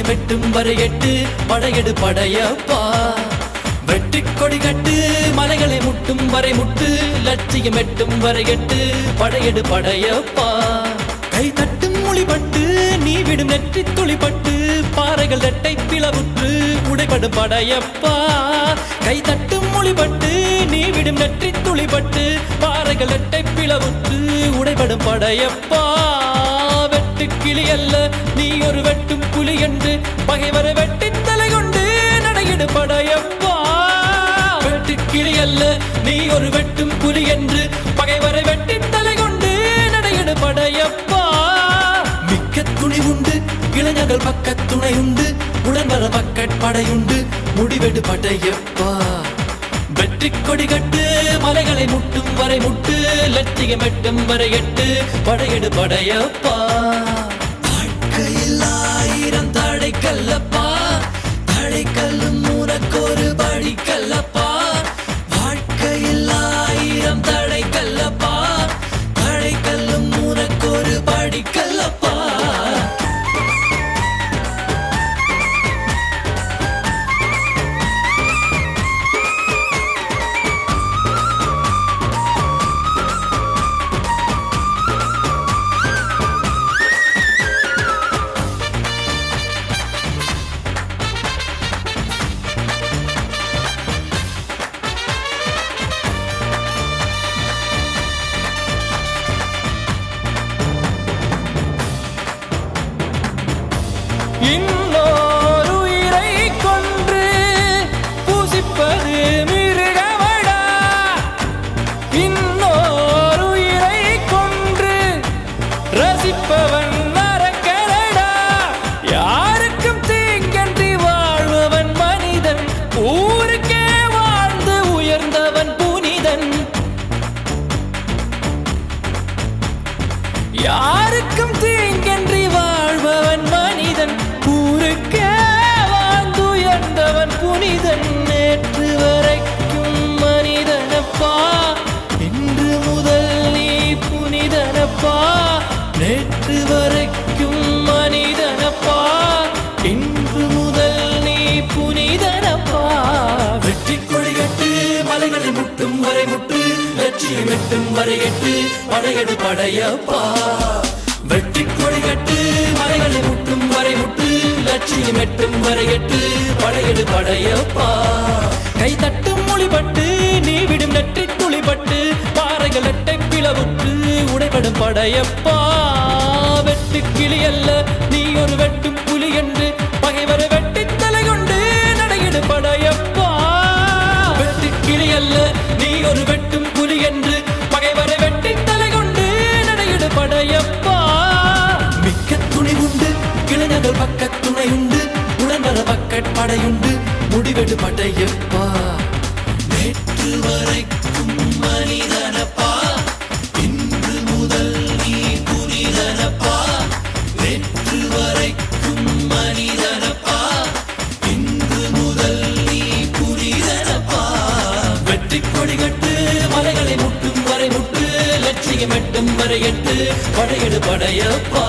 லட்சியம் எட்டும் வரை எட்டு படையெடு படையப்பா வெற்றி கொடி கட்டு மலைகளை முட்டும் வரை முட்டு லட்சியம் எட்டும் வரை எட்டு படையெடு படையப்பா கை தட்டும் மொழிபட்டு நீ விடும் நெற்றி துளிப்பட்டு பாறைகள் ரெட்டை பிளவுற்று உடைபடும் படையப்பா கை தட்டும் மொழிபட்டு நீ விடும் நெற்றி துளிப்பட்டு பாறைகள் ரெட்டை பிளவுற்று உடைபடும் படையப்பா வெட்டு கிளி அல்ல நீ ஒரு வெட்டும் புலி என்று பகைவரை வெட்டி தலை கொண்டு நடையிடு படையப்பா வெட்டு கிளி அல்ல நீ ஒரு வெட்டும் புலி என்று பகைவரை வெட்டி தலை கொண்டு நடையிடு படையப்பா மிக்க துணி உண்டு இளைஞர்கள் பக்க துணை உண்டு உடன்வர பக்கட் படையுண்டு முடிவெடு படையப்பா வெற்றி கொடி கட்டு மலைகளை முட்டும் வரை முட்டு லட்சியம் எட்டும் வரை எட்டு படையெடு படையப்பா வாழ்க்கையில் ஆயிரம் தடை கல்லப்பா தடை கல்லும் உனக்கொரு படி கல்லப்பா வாழ்க்கையில் ஆயிரம் தடை கல்லப்பா தடை கல்லும் உனக்கொரு படி கல்லப்பா இன்னொரு உயிரை கொன்று பூசிப்பது மிருகமடா இன்னொரு உயிரை கொன்று ரசிப்பவன் நரக்கரடா யாருக்கும் தீங்கன்றி வாழ்பவன் மனிதன் ஊருக்கே வாழ்ந்து உயர்ந்தவன் புனிதன் யாருக்கும் தீங்கன்றி வாழ்பவன் மனிதன் ஊருக்கே வாழ்ந்துயர்ந்தவன் புனிதன் நேற்று வரைக்கும் மனிதனப்பா இன்று முதல் நீ புனிதனப்பா நேற்று வரைக்கும் மனிதனப்பா இன்று முதல் நீ புனிதனப்பா வெற்றி கொடி கட்டு மலைகளை முட்டும் வரை முட்டு லட்சியம் எட்டும் வரை எட்டு படையெடு படையப்பா வெற்றி கொடி கட்டு மலைகளை முட்டும் வரை முட்டு லட்சியம் எட்டும் வரை எட்டு படையெடு படையப்பா கை தட்டும் மொழிபட்டு நீ விடும் நெற்றி துளிப்பட்டு பாறைகள் எட்டை பிளவுற்று உடைபடும் படையப்பா வெட்டு கிளி அல்ல நீ ஒரு வெட்டும் புலி என்று பகைவரை வெட்டி தலை கொண்டு நடையிடு படையப்பா வெட்டு கிளி அல்ல நீ ஒரு வெட்டும் புலி என்று பகைவரை வெட்டி தலை கொண்டு நடையிடு படையப்பா மிக்க துணி உண்டு இளைஞர்கள் பக்க துணை உண்டு உடன்வர பக்கட் படையுண்டு முடிவெடு படையப்பா நேற்று வரைக்கும் மனிதனப்பா இன்று முதல் நீ புனிதனப்பா நேற்று வரைக்கும் மனிதனப்பா இன்று முதல் நீ புனிதனப்பா வெற்றி கொடி கட்டு மலைகளை முட்டும் வரை முட்டு லட்சியம் எட்டும் வரை எட்டு படையெடு படையப்பா